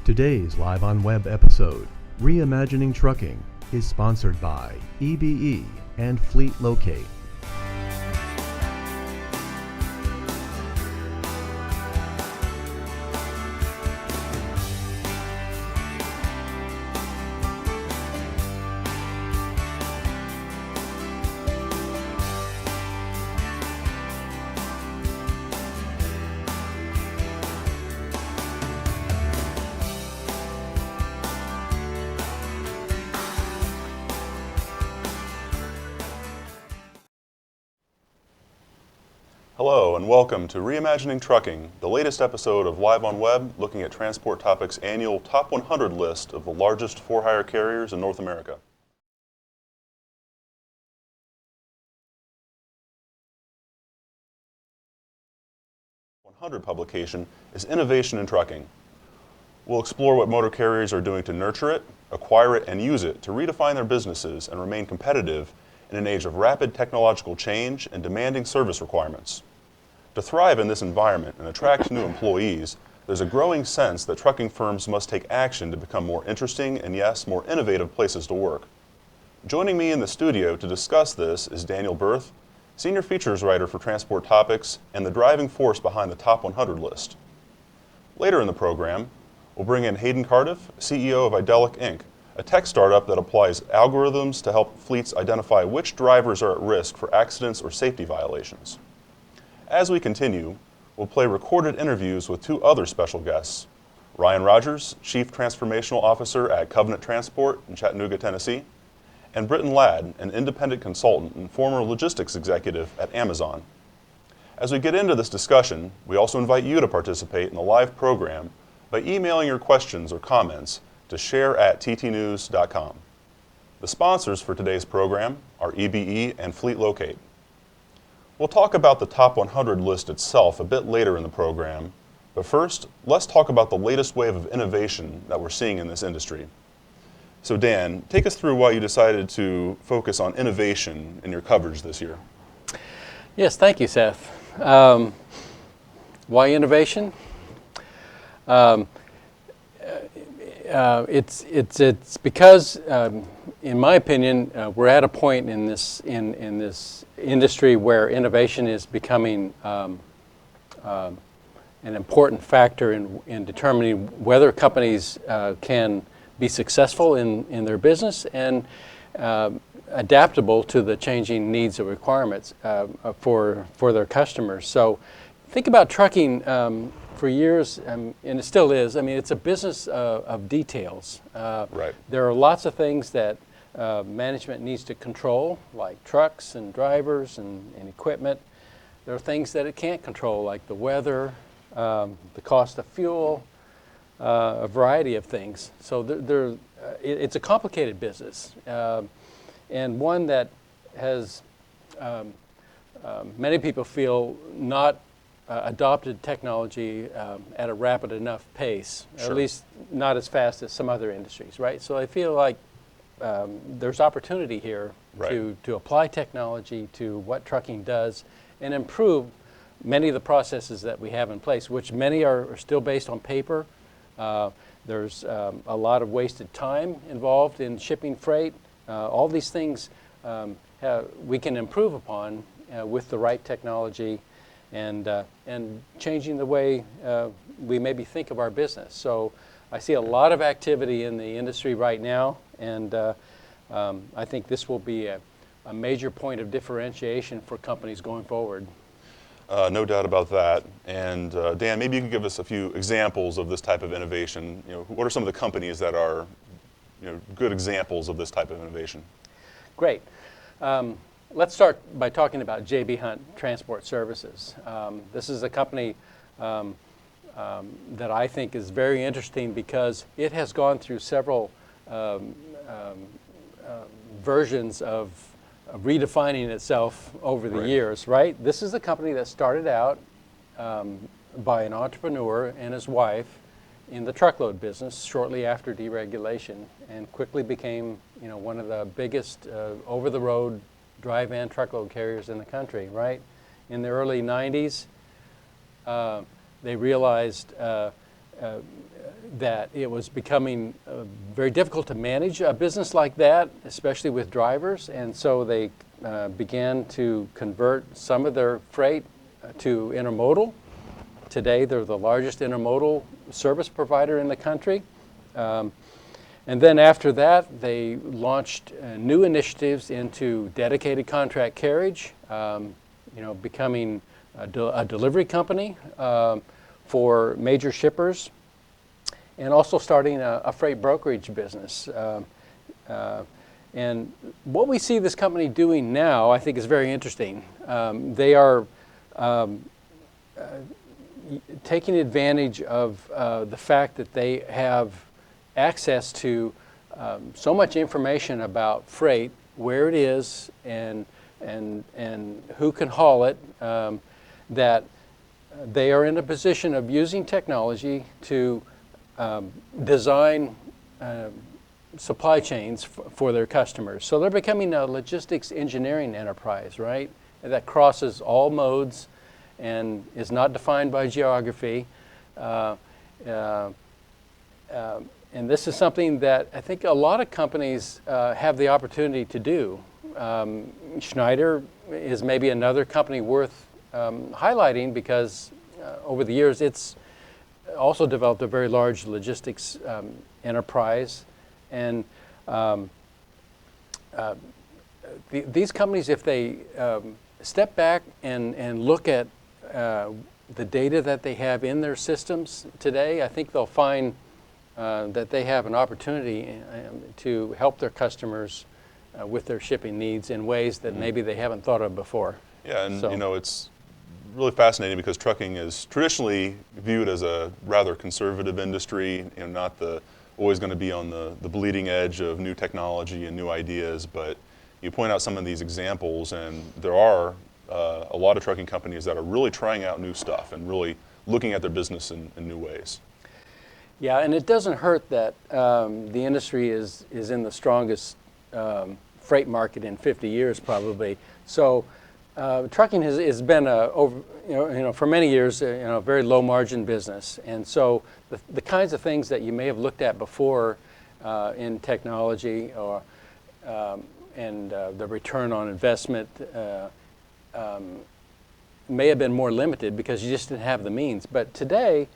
Today's Live on Web episode, Reimagining Trucking, is sponsored by EBE and Fleet Locate. Hello and welcome to Reimagining Trucking, the latest episode of Live on Web, looking at Transport Topic's annual Top 100 list of the largest for-hire carriers in North America. Publication is Innovation in Trucking. We'll explore what motor carriers are doing to nurture it, acquire it, and use it to redefine their businesses and remain competitive in an age of rapid technological change and demanding service requirements. To thrive in this environment and attract new employees, there's a growing sense that trucking firms must take action to become more interesting and, yes, more innovative places to work. Joining me in the studio to discuss this is Daniel Berth, Senior Features Writer for Transport Topics and the driving force behind the Top 100 list. Later in the program, we'll bring in Hayden Cardiff, CEO of Idelic Inc., a tech startup that applies algorithms to help fleets identify which drivers are at risk for accidents or safety violations. As we continue, we'll play recorded interviews with two other special guests, Ryan Rogers, Chief Transformational Officer at Covenant Transport in Chattanooga, Tennessee, and Britton Ladd, an independent consultant and former logistics executive at Amazon. As we get into this discussion, we also invite you to participate in the live program by emailing your questions or comments to share@ttnews.com. The sponsors for today's program are EBE and Fleet Locate. We'll talk about the Top 100 list itself a bit later in the program, but first, let's talk about the latest wave of innovation that we're seeing in this industry. So Dan, take us through why you decided to focus on innovation in your coverage this year. Yes, thank you, Seth. Why innovation? It's because, in my opinion, we're at a point in this industry where innovation is becoming an important factor in determining whether companies can be successful in their business and adaptable to the changing needs and requirements for their customers. So think about trucking for years, and it still is. I mean, it's a business of details. Right. There are lots of things that management needs to control, like trucks and drivers and equipment. There are things that it can't control, like the weather, the cost of fuel, a variety of things. So it's a complicated business, and one that has many people feel not adopted technology at a rapid enough pace, Sure. At least not as fast as some other industries, right? So I feel like there's opportunity here Right. to apply technology to what trucking does and improve many of the processes that we have in place, which many are still based on paper. There's a lot of wasted time involved in shipping freight. All these things we can improve upon with the right technology and changing the way we maybe think of our business. So I see a lot of activity in the industry right now, and I think this will be a major point of differentiation for companies going forward. No doubt about that. And Dan, maybe you can give us a few examples of this type of innovation. What are some of the companies that are good examples of this type of innovation? Great. Let's start by talking about J.B. Hunt Transport Services. This is a company that I think is very interesting because it has gone through several versions of redefining itself over the years, right? This is a company that started out by an entrepreneur and his wife in the truckload business shortly after deregulation, and quickly became one of the biggest over-the-road dry van truckload carriers in the country, right? In the early 90s, they realized that it was becoming very difficult to manage a business like that, especially with drivers, and so they began to convert some of their freight to intermodal. Today, they're the largest intermodal service provider in the country. And then after that, they launched new initiatives into dedicated contract carriage, becoming a delivery company for major shippers, and also starting a freight brokerage business. And what we see this company doing now, I think, is very interesting. They are taking advantage of the fact that they have access to so much information about freight, where it is, and who can haul it, that they are in a position of using technology to design supply chains for their customers. So they're becoming a logistics engineering enterprise, right? That crosses all modes and is not defined by geography. And this is something that I think a lot of companies have the opportunity to do. Schneider is maybe another company worth highlighting because over the years it's also developed a very large logistics enterprise. And these companies, if they step back and look at the data that they have in their systems today, I think they'll find that they have an opportunity to help their customers with their shipping needs in ways that maybe they haven't thought of before. Yeah, and it's really fascinating because trucking is traditionally viewed as a rather conservative industry, not always going to be on the bleeding edge of new technology and new ideas, but you point out some of these examples, and there are a lot of trucking companies that are really trying out new stuff and really looking at their business in new ways. Yeah, and it doesn't hurt that the industry is in the strongest freight market in 50 years, probably. So trucking has been for many years a very low margin business, and so the kinds of things that you may have looked at before in technology or and the return on investment may have been more limited because you just didn't have the means. But today,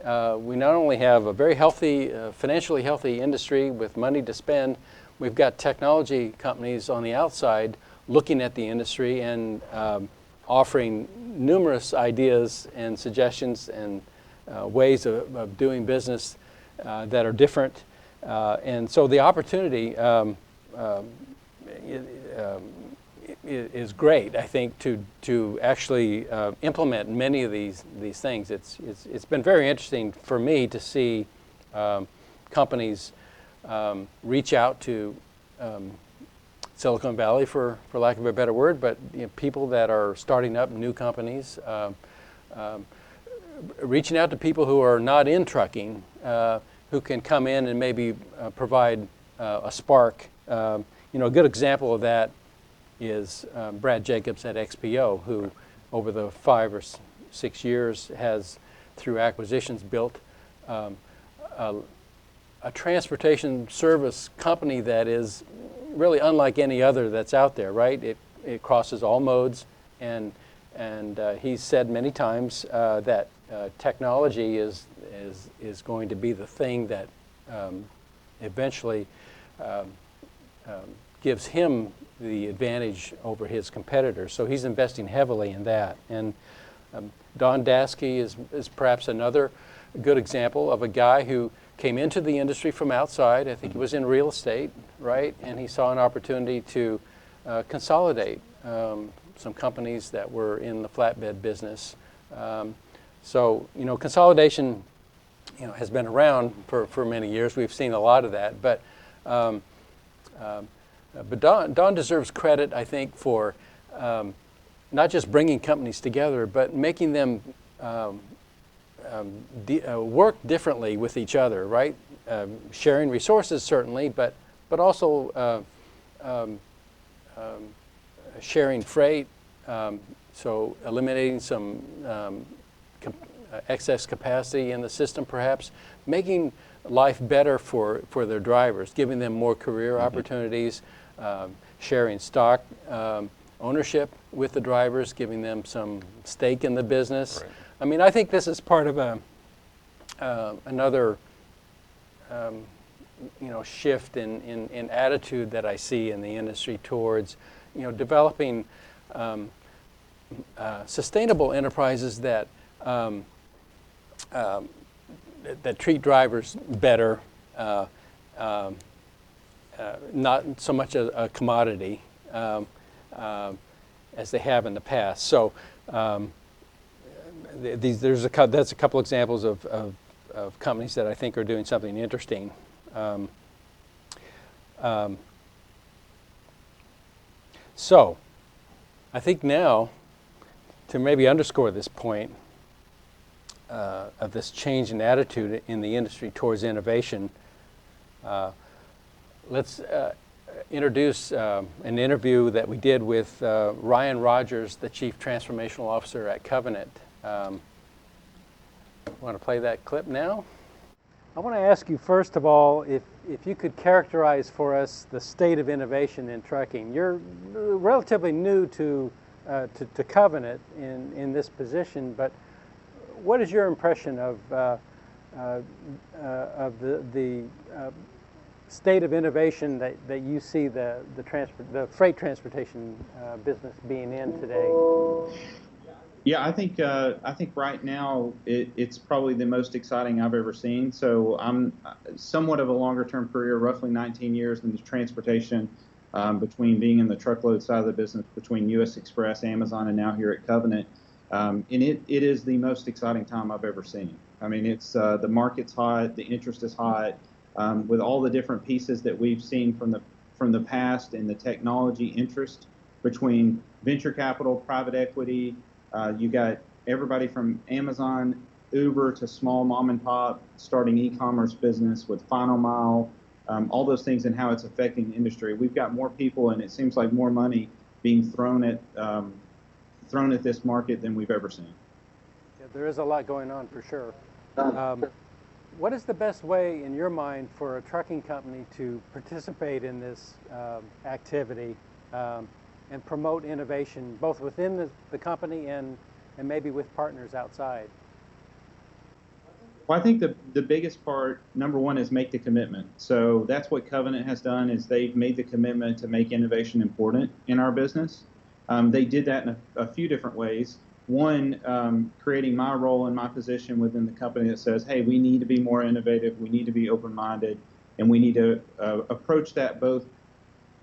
we not only have a very healthy, financially healthy industry with money to spend, we've got technology companies on the outside looking at the industry and offering numerous ideas and suggestions and ways of doing business that are different. And so the opportunity is great, I think, to actually implement many of these things. It's been very interesting for me to see companies reach out to Silicon Valley, for lack of a better word, but people that are starting up new companies, reaching out to people who are not in trucking, who can come in and maybe provide a spark. A good example of that is Brad Jacobs at XPO, who over the 5 or 6 years has, through acquisitions, built a transportation service company that is really unlike any other that's out there, right? It crosses all modes, and he's said many times that technology is going to be the thing that eventually gives him the advantage over his competitors. So he's investing heavily in that. And Don Daskey is perhaps another good example of a guy who came into the industry from outside. I think he was in real estate, right? And he saw an opportunity to consolidate some companies that were in the flatbed business. So consolidation has been around for many years. We've seen a lot of that, but Don deserves credit, I think, for not just bringing companies together, but making them work differently with each other, right? Sharing resources, certainly, but also sharing freight, so eliminating some excess capacity in the system, perhaps, making life better for their drivers, giving them more career opportunities, sharing stock ownership with the drivers, giving them some stake in the business. Right. I mean, I think this is part of another shift in attitude that I see in the industry towards developing sustainable enterprises that that treat drivers better, not so much a commodity as they have in the past. So that's a couple examples of companies that I think are doing something interesting. So I think now, to maybe underscore this point of this change in attitude in the industry towards innovation, let's introduce an interview that we did with Ryan Rogers, the Chief Transformational Officer at Covenant. Want to play that clip now? I want to ask you, first of all, if you could characterize for us the state of innovation in trucking. You're relatively new to Covenant in this position, but what is your impression of the state of innovation that you see the freight transportation business being in today? Yeah, I think right now it's probably the most exciting I've ever seen. So I'm somewhat of a longer-term career, roughly 19 years in the transportation, between being in the truckload side of the business, between U.S. Express, Amazon, and now here at Covenant. And it is the most exciting time I've ever seen. I mean, it's the market's hot, the interest is hot, with all the different pieces that we've seen from the past and the technology interest between venture capital, private equity. You got everybody from Amazon, Uber to small mom and pop starting e-commerce business with Final Mile, all those things and how it's affecting the industry. We've got more people, and it seems like more money being thrown at this market than we've ever seen. Yeah, there is a lot going on for sure. What is the best way, in your mind, for a trucking company to participate in this activity and promote innovation, both within the company and maybe with partners outside? Well, I think the biggest part, number one, is make the commitment. So that's what Covenant has done, is they've made the commitment to make innovation important in our business. They did that in a few different ways. One, creating my role and my position within the company that says, hey, we need to be more innovative, we need to be open-minded, and we need to approach that both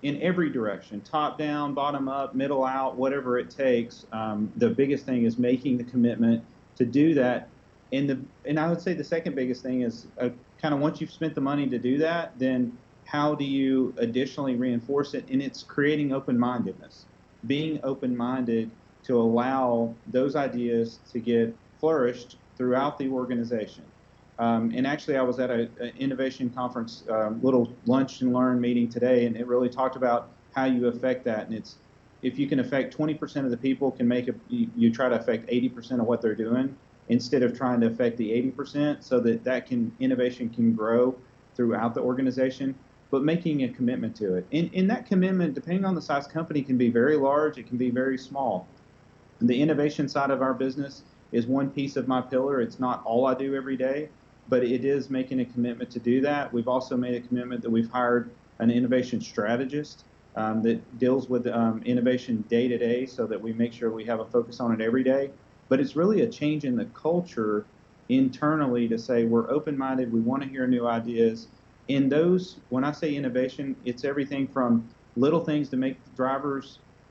in every direction, top down, bottom up, middle out, whatever it takes. The biggest thing is making the commitment to do that. And I would say the second biggest thing is kind of once you've spent the money to do that, then how do you additionally reinforce it? And it's creating open-mindedness, being open-minded to allow those ideas to get flourished throughout the organization. And actually, I was at an innovation conference, little lunch and learn meeting today, and it really talked about how you affect that. And it's, if you can affect 20% of the people, you try to affect 80% of what they're doing, instead of trying to affect the 80%, so that innovation can grow throughout the organization, but making a commitment to it. And that commitment, depending on the size company, can be very large, it can be very small. The innovation side of our business is one piece of my pillar. It's not all I do every day, but it is making a commitment to do that. We've also made a commitment that we've hired an innovation strategist that deals with innovation day to day, so that we make sure we have a focus on it every day. But it's really a change in the culture internally to say we're open-minded, we want to hear new ideas. In those, when I say innovation, it's everything from little things to make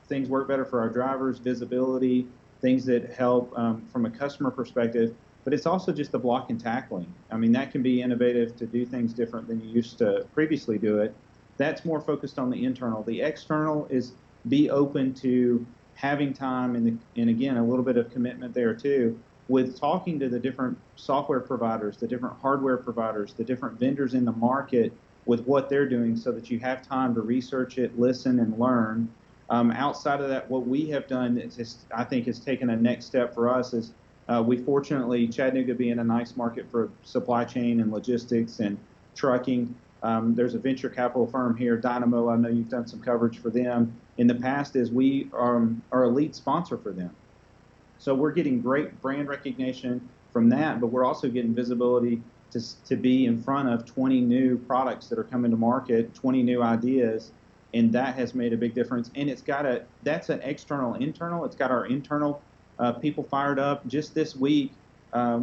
things work better for our drivers, visibility, things that help from a customer perspective, but it's also just the block and tackling. I mean, that can be innovative to do things different than you used to previously do it. That's more focused on the internal. The external is be open to having time, and again, a little bit of commitment there too, with talking to the different software providers, the different hardware providers, the different vendors in the market with what they're doing, so that you have time to research it, listen, and learn. Outside of that, what we have done, I think, has taken a next step for us, is We fortunately, Chattanooga being a nice market for supply chain and logistics and trucking, there's a venture capital firm here, Dynamo. I know you've done some coverage for them in the past, as we are a lead sponsor for them. So we're getting great brand recognition from that, but we're also getting visibility to be in front of 20 new products that are coming to market, 20 new ideas, and that has made a big difference. And that's an external, internal. It's got our internal people fired up. Just this week,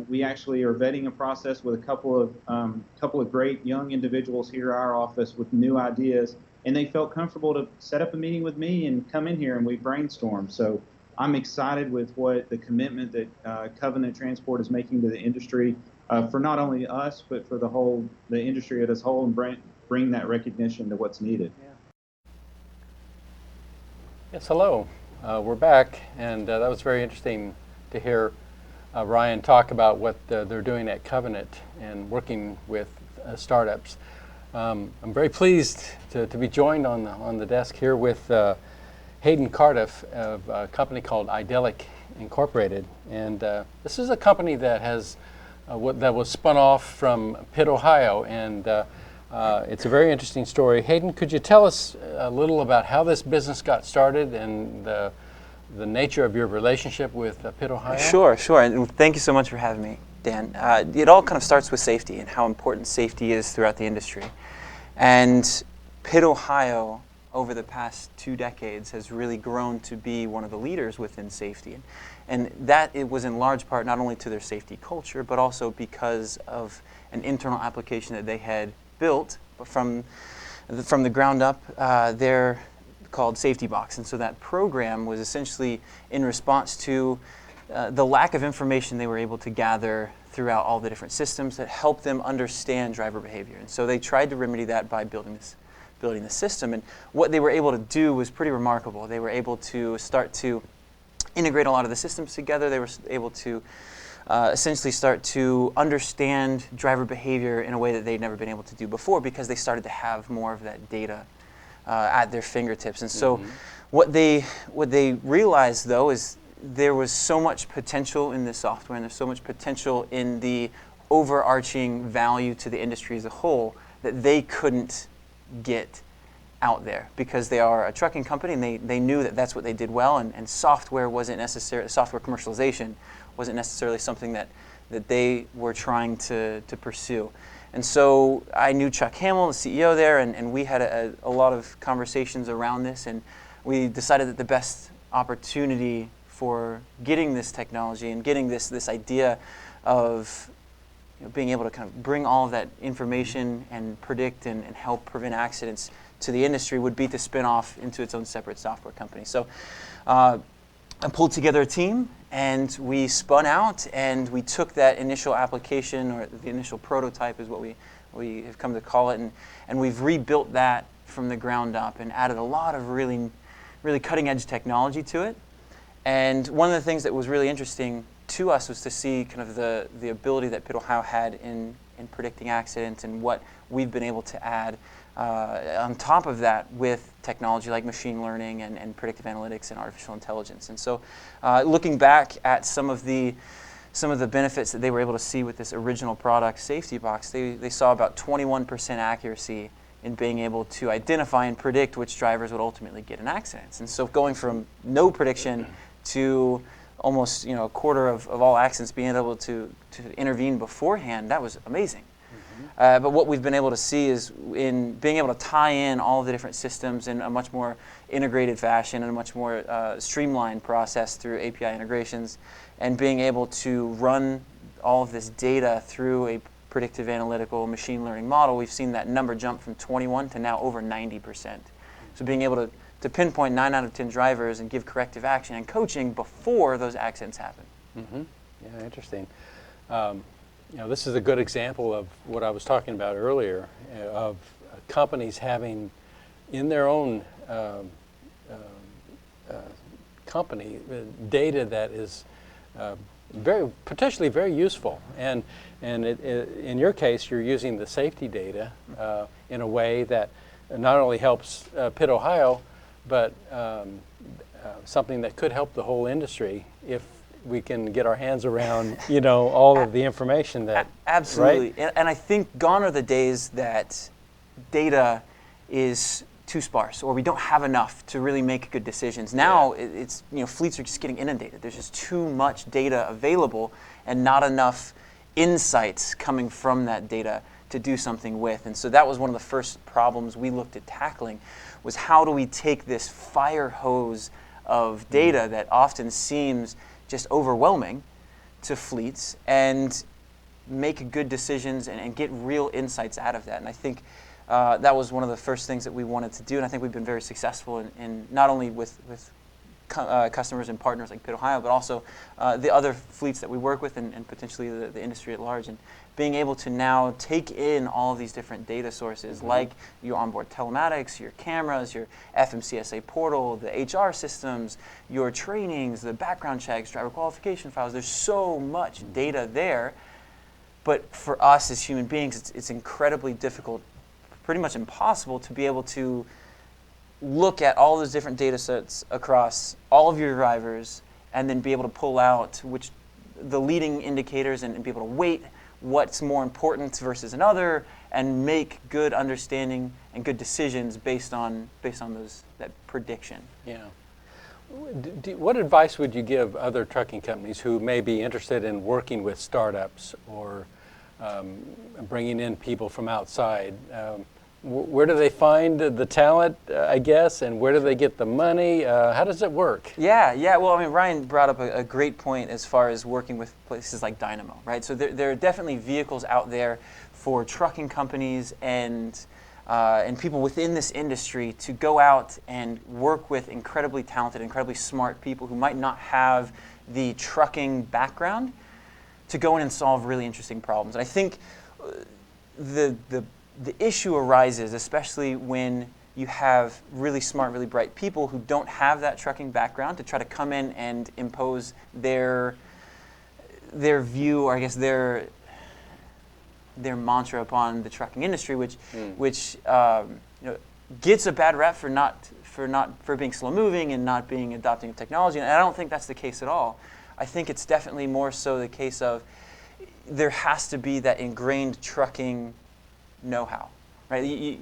we actually are vetting a process with a couple of great young individuals here at our office with new ideas, and they felt comfortable to set up a meeting with me and come in here and we brainstorm. So I'm excited with what the commitment that Covenant Transport is making to the industry for not only us but for the industry as a whole, and bring that recognition to what's needed. Yeah. Yes, hello. We're back, and that was very interesting to hear Ryan talk about what they're doing at Covenant and working with startups. I'm very pleased to be joined on the desk here with Hayden Cardiff of a company called Idyllic Incorporated, and this is a company that that was spun off from Pitt, Ohio, and it's a very interesting story. Hayden, could you tell us a little about how this business got started and the nature of your relationship with Pitt, Ohio? Sure, and thank you so much for having me, Dan. It all kind of starts with safety and how important safety is throughout the industry. And Pitt, Ohio, over the past 2 decades, has really grown to be one of the leaders within safety. And that it was in large part not only to their safety culture, but also because of an internal application that they had built from the ground up. They're called Safety Box, and so that program was essentially in response to the lack of information they were able to gather throughout all the different systems that helped them understand driver behavior. And so they tried to remedy that by building the system. And what they were able to do was pretty remarkable. They were able to start to integrate a lot of the systems together. They were able to essentially start to understand driver behavior in a way that they'd never been able to do before, because they started to have more of that data at their fingertips. And so what they realized, though, is there was so much potential in this software, and there's so much potential in the overarching value to the industry as a whole, that they couldn't get out there, because they are a trucking company, and they knew that that's what they did well, and software wasn't necessarily, software commercialization wasn't necessarily something that they were trying to pursue. And so I knew Chuck Hamill, the CEO there, and we had a lot of conversations around this, and we decided that the best opportunity for getting this technology and getting this idea of being able to kind of bring all of that information and predict and help prevent accidents to the industry would be to spin off into its own separate software company. So I pulled together a team, and we spun out, and we took that initial application, or the initial prototype is what we have come to call it, and we've rebuilt that from the ground up and added a lot of really, really cutting edge technology to it. And one of the things that was really interesting to us was to see kind of the ability that Pitt, Ohio had in predicting accidents, and what we've been able to add on top of that with technology like machine learning and predictive analytics and artificial intelligence. And so looking back at some of the benefits that they were able to see with this original product, Safety Box, they saw about 21% accuracy in being able to identify and predict which drivers would ultimately get in accidents. And so going from no prediction to almost a quarter of all accidents being able to intervene beforehand, that was amazing. But what we've been able to see is in being able to tie in all of the different systems in a much more integrated fashion and a much more streamlined process through API integrations, and being able to run all of this data through a predictive analytical machine learning model, we've seen that number jump from 21 to now over 90%. So being able to pinpoint 9 out of 10 drivers and give corrective action and coaching before those accidents happen. Yeah, interesting. This is a good example of what I was talking about earlier, of companies having in their own company data that is potentially very useful. And in your case, you're using the safety data in a way that not only helps Pitt, Ohio, but something that could help the whole industry if we can get our hands around, you know, all of the information that. Absolutely. Right? And I think gone are the days that data is too sparse or we don't have enough to really make good decisions. Now it's, you know, fleets are just getting inundated. There's just too much data available and not enough insights coming from that data to do something with. And so that was one of the first problems we looked at tackling, was how do we take this fire hose of data that often seems just overwhelming to fleets and make good decisions and get real insights out of that. And I think that was one of the first things that we wanted to do, and I think we've been very successful in not only with customers and partners like Pitt, Ohio, but also the other fleets that we work with and potentially the industry at large. And being able to now take in all of these different data sources, like your onboard telematics, your cameras, your FMCSA portal, the HR systems, your trainings, the background checks, driver qualification files. There's so much data there. But for us as human beings, it's incredibly difficult, pretty much impossible, to be able to look at all those different data sets across all of your drivers and then be able to pull out which the leading indicators and be able to weight what's more important versus another and make good understanding and good decisions based on that prediction. Yeah. What advice would you give other trucking companies who may be interested in working with startups or bringing in people from outside? Where do they find the talent, I guess, and where do they get the money? How does it work? Yeah. Well, I mean, Ryan brought up a great point as far as working with places like Dynamo, right? So there are definitely vehicles out there for trucking companies and people within this industry to go out and work with incredibly talented, incredibly smart people who might not have the trucking background to go in and solve really interesting problems. And I think the issue arises, especially when you have really smart, really bright people who don't have that trucking background, to try to come in and impose their view, or I guess their mantra upon the trucking industry, which gets a bad rap for being slow moving and not being adopting technology. And I don't think that's the case at all. I think it's definitely more so the case of there has to be that ingrained trucking know-how, right?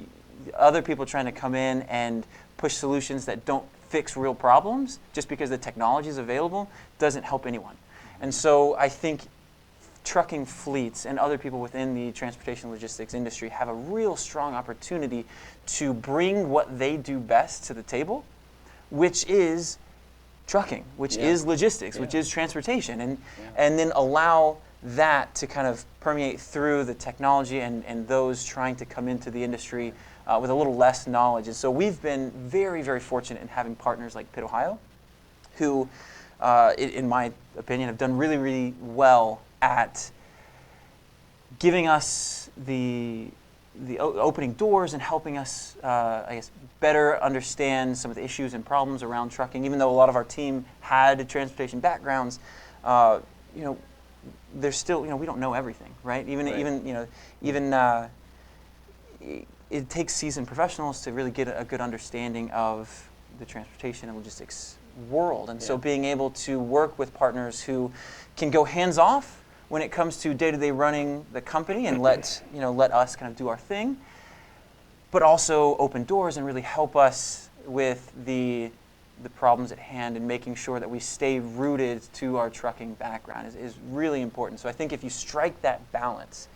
Other people trying to come in and push solutions that don't fix real problems just because the technology is available doesn't help anyone. And so I think trucking fleets and other people within the transportation logistics industry have a real strong opportunity to bring what they do best to the table, which is trucking, which is logistics, which is transportation, and then allow that to kind of permeate through the technology and those trying to come into the industry with a little less knowledge. And so we've been very, very fortunate in having partners like Pitt, Ohio, who, in my opinion, have done really, really well at giving us the opening doors and helping us, I guess, better understand some of the issues and problems around trucking. Even though a lot of our team had transportation backgrounds, there's still, we don't know everything, right? It takes seasoned professionals to really get a good understanding of the transportation and logistics world. And so being able to work with partners who can go hands off when it comes to day-to-day running the company and let us kind of do our thing, but also open doors and really help us with the problems at hand and making sure that we stay rooted to our trucking background is really important. So I think if you strike that balance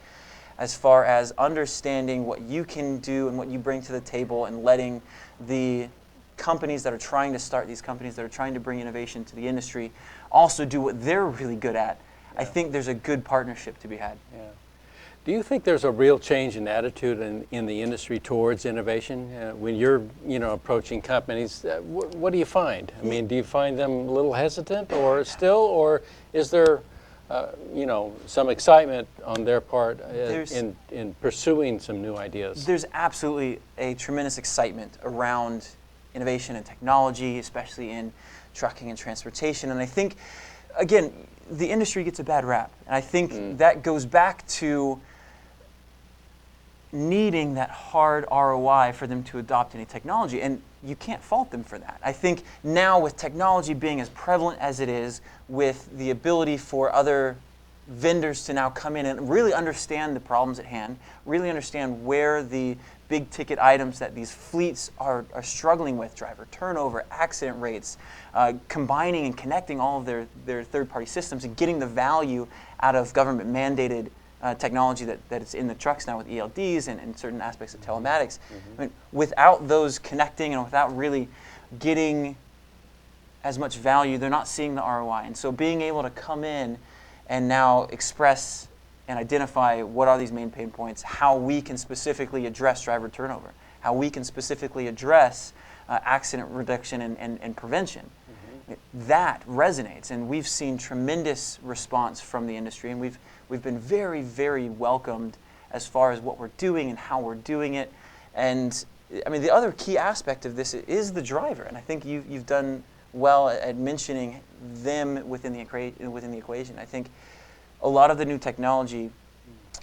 as far as understanding what you can do and what you bring to the table and letting the companies that are trying to start these companies that are trying to bring innovation to the industry also do what they're really good at, I think there's a good partnership to be had. Yeah. Do you think there's a real change in attitude in the industry towards innovation? When you're approaching companies, what do you find? I mean, do you find them a little hesitant or is there some excitement on their part in pursuing some new ideas? There's absolutely a tremendous excitement around innovation and technology, especially in trucking and transportation. And I think, again, the industry gets a bad rap. And I think that goes back to needing that hard ROI for them to adopt any technology. And you can't fault them for that. I think now with technology being as prevalent as it is, with the ability for other vendors to now come in and really understand the problems at hand, really understand where the big ticket items that these fleets are struggling with, driver turnover, accident rates, combining and connecting all of their third-party systems and getting the value out of government mandated technology that is in the trucks now with ELDs and certain aspects of telematics. I mean, without those connecting and without really getting as much value, they're not seeing the ROI. And so being able to come in and now express and identify what are these main pain points, how we can specifically address driver turnover, how we can specifically address accident reduction and prevention. That resonates, and we've seen tremendous response from the industry, and we've been very, very welcomed as far as what we're doing and how we're doing it. And I mean, the other key aspect of this is the driver, and I think you've done well at mentioning them within the equation. I think a lot of the new technology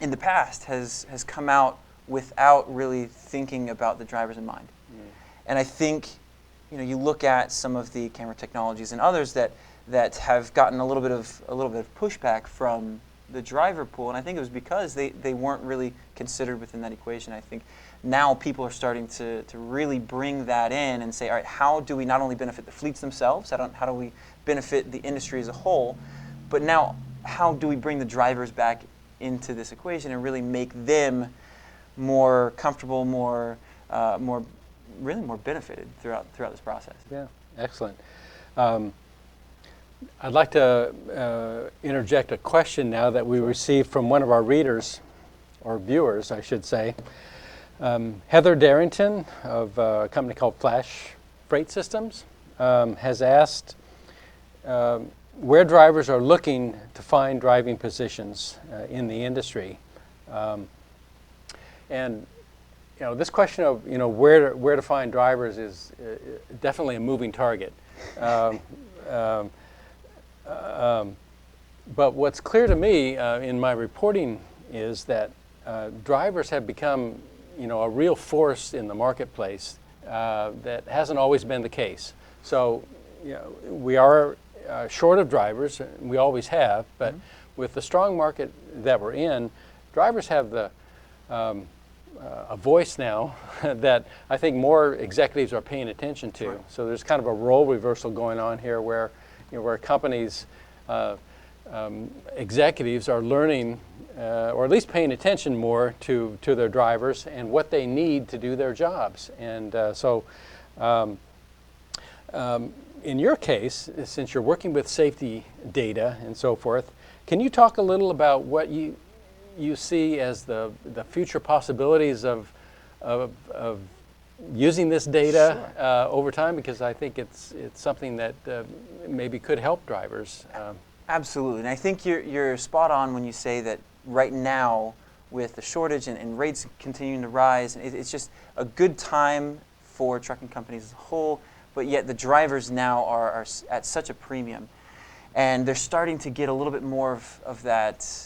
in the past has come out without really thinking about the drivers in mind. And I think, you know, you look at some of the camera technologies and others that have gotten a little bit of pushback from the driver pool, and I think it was because they weren't really considered within that equation. I think now people are starting to really bring that in and say, all right, how do we not only benefit the fleets themselves, how do we benefit the industry as a whole, but now how do we bring the drivers back into this equation and really make them more comfortable, more benefited throughout this process. Yeah, excellent. I'd like to interject a question now that we received from one of our readers, or viewers, I should say. Heather Darrington of a company called Flash Freight Systems has asked where drivers are looking to find driving positions in the industry. And you know, this question of where to find drivers is definitely a moving target. But what's clear to me in my reporting is that drivers have become a real force in the marketplace that hasn't always been the case. So we are short of drivers, we always have, but with the strong market that we're in, drivers have the a voice now that I think more executives are paying attention to. Right. So there's kind of a role reversal going on here where where companies, executives are learning or at least paying attention more to their drivers and what they need to do their jobs. And in your case, since you're working with safety data and so forth, can you talk a little about what you see as the future possibilities of using this data over time? Because I think it's something that maybe could help drivers. Absolutely, and I think you're spot on when you say that right now with the shortage and rates continuing to rise, it's just a good time for trucking companies as a whole, but yet the drivers now are at such a premium. And they're starting to get a little bit more of that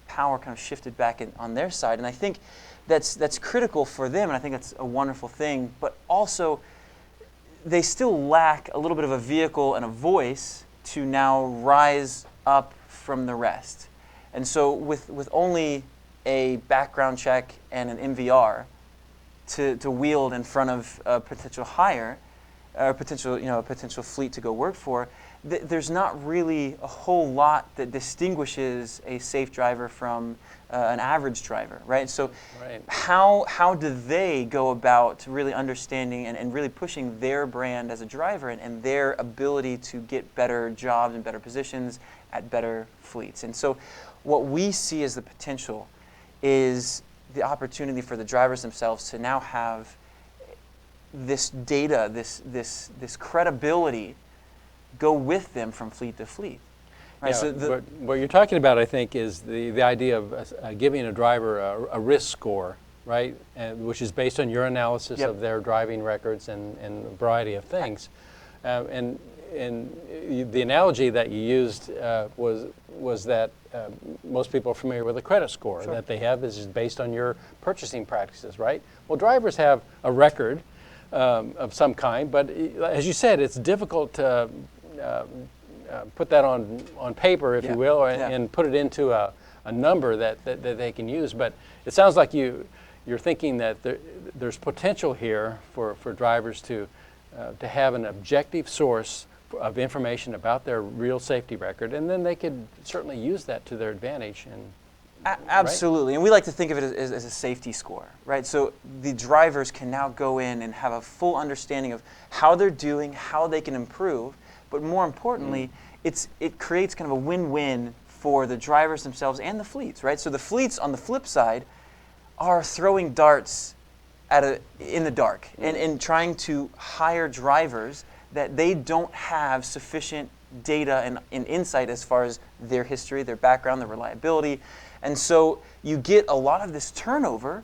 power kind of shifted back on their side. And I think that's critical for them, and I think that's a wonderful thing. But also, they still lack a little bit of a vehicle and a voice to now rise up from the rest. And so with only a background check and an MVR to wield in front of a potential hire, or a potential fleet to go work for, there's not really a whole lot that distinguishes a safe driver from an average driver, right? So how do they go about really understanding and really pushing their brand as a driver and their ability to get better jobs and better positions at better fleets? And so what we see as the potential is the opportunity for the drivers themselves to now have this data, this credibility go with them from fleet to fleet. Right? Yeah, So what you're talking about, I think, is the idea of giving a driver a risk score, right? Which is based on your analysis of their driving records and a variety of things. And the analogy that you used was that most people are familiar with a credit score that they have. This is based on your purchasing practices, right? Well, drivers have a record of some kind. But as you said, it's difficult to put that on paper, if you will, and put it into a number that they can use. But it sounds like you're thinking that there's potential here for drivers to have an objective source of information about their real safety record, and then they could certainly use that to their advantage. And absolutely, and we like to think of it as a safety score, right? So the drivers can now go in and have a full understanding of how they're doing, how they can improve, but more importantly, it creates kind of a win-win for the drivers themselves and the fleets, right? So the fleets, on the flip side, are throwing darts in the dark and trying to hire drivers that they don't have sufficient data and insight as far as their history, their background, their reliability. And so you get a lot of this turnover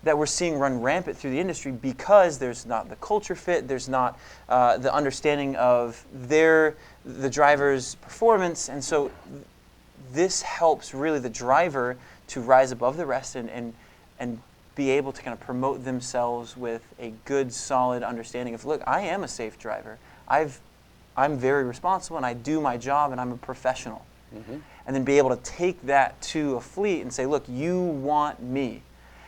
that we're seeing run rampant through the industry because there's not the culture fit, there's not the understanding of the driver's performance. And so this helps really the driver to rise above the rest and be able to kind of promote themselves with a good, solid understanding of, look, I am a safe driver. I'm very responsible and I do my job and I'm a professional. And then be able to take that to a fleet and say, look, you want me.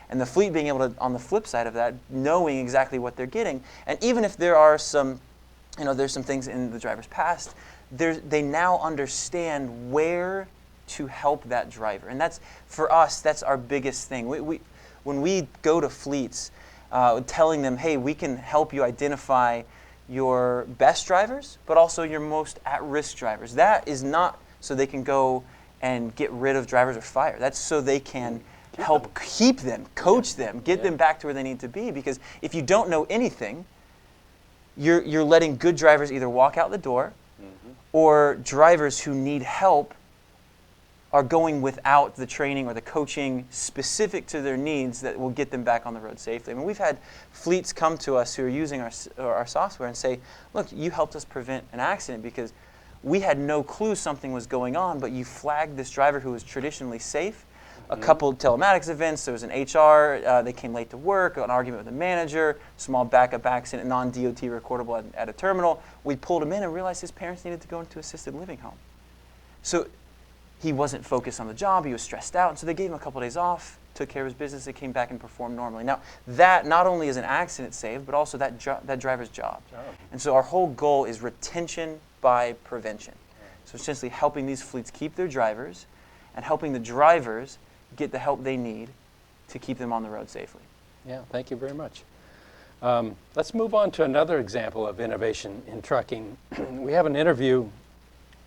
And the fleet being able to, on the flip side of that, knowing exactly what they're getting. And even if there are some, there's some things in the driver's past, they now understand where to help that driver. And that's, for us, that's our biggest thing. When we go to fleets, telling them, hey, we can help you identify your best drivers, but also your most at-risk drivers. That is not so they can go and get rid of drivers or fire. That's so they can help keep them, coach them, get them back to where they need to be. Because if you don't know anything, you're letting good drivers either walk out the door, or drivers who need help are going without the training or the coaching specific to their needs that will get them back on the road safely. I mean, we've had fleets come to us who are using our software and say, look, you helped us prevent an accident because we had no clue something was going on, but you flagged this driver who was traditionally safe. A couple telematics events, there was an HR, they came late to work, an argument with the manager, small backup accident, non-DOT recordable at a terminal. We pulled him in and realized his parents needed to go into assisted living home. So he wasn't focused on the job, he was stressed out, and so they gave him a couple days off, took care of his business, they came back and performed normally. Now, that not only is an accident saved, but also that driver's job. And so our whole goal is retention by prevention. So essentially helping these fleets keep their drivers and helping the drivers get the help they need to keep them on the road safely. Yeah, thank you very much. Let's move on to another example of innovation in trucking. We have an interview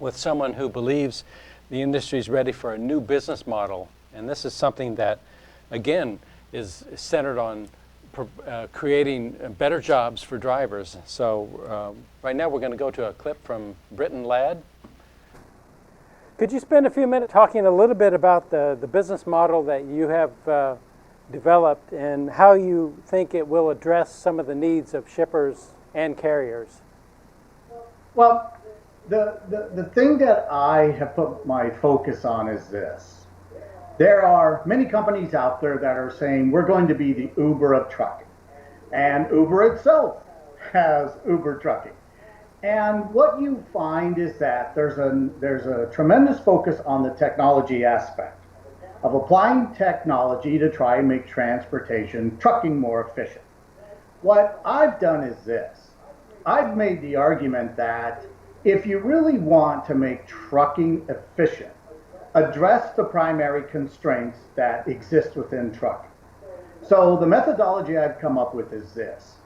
with someone who believes the industry is ready for a new business model. And this is something that, again, is centered on creating better jobs for drivers. So right now we're going to go to a clip from Britton Ladd. Could you spend a few minutes talking a little bit about the business model that you have developed and how you think it will address some of the needs of shippers and carriers? Well, the thing that I have put my focus on is this. There are many companies out there that are saying we're going to be the Uber of trucking. And Uber itself has Uber trucking. And what you find is that there's a tremendous focus on the technology aspect of applying technology to try and make transportation, trucking more efficient. What I've done is this. I've made the argument that if you really want to make trucking efficient, address the primary constraints that exist within trucking. So the methodology I've come up with is this.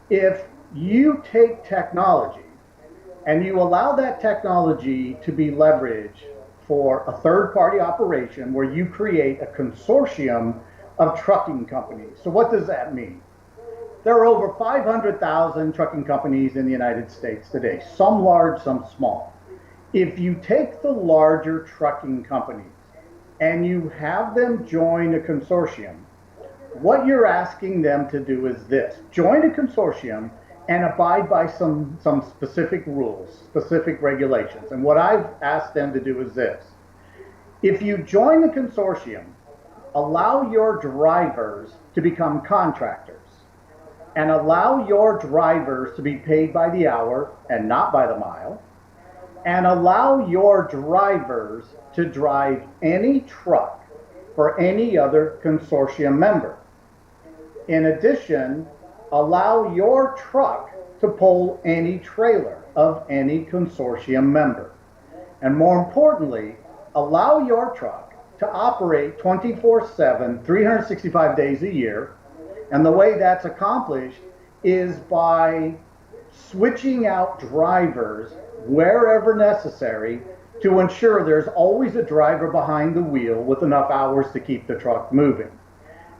If you take technology and you allow that technology to be leveraged for a third-party operation where you create a consortium of trucking companies. So what does that mean? There are over 500,000 trucking companies in the United States today, some large, some small. If you take the larger trucking companies and you have them join a consortium, what you're asking them to do is this: join a consortium and abide by some specific rules, specific regulations. And what I've asked them to do is this: if you join the consortium, allow your drivers to become contractors. and allow your drivers to be paid by the hour and not by the mile, and allow your drivers to drive any truck for any other consortium member. In addition, allow your truck to pull any trailer of any consortium member. And more importantly, allow your truck to operate 24/7, 365 days a year. And the way that's accomplished is by switching out drivers wherever necessary to ensure there's always a driver behind the wheel with enough hours to keep the truck moving.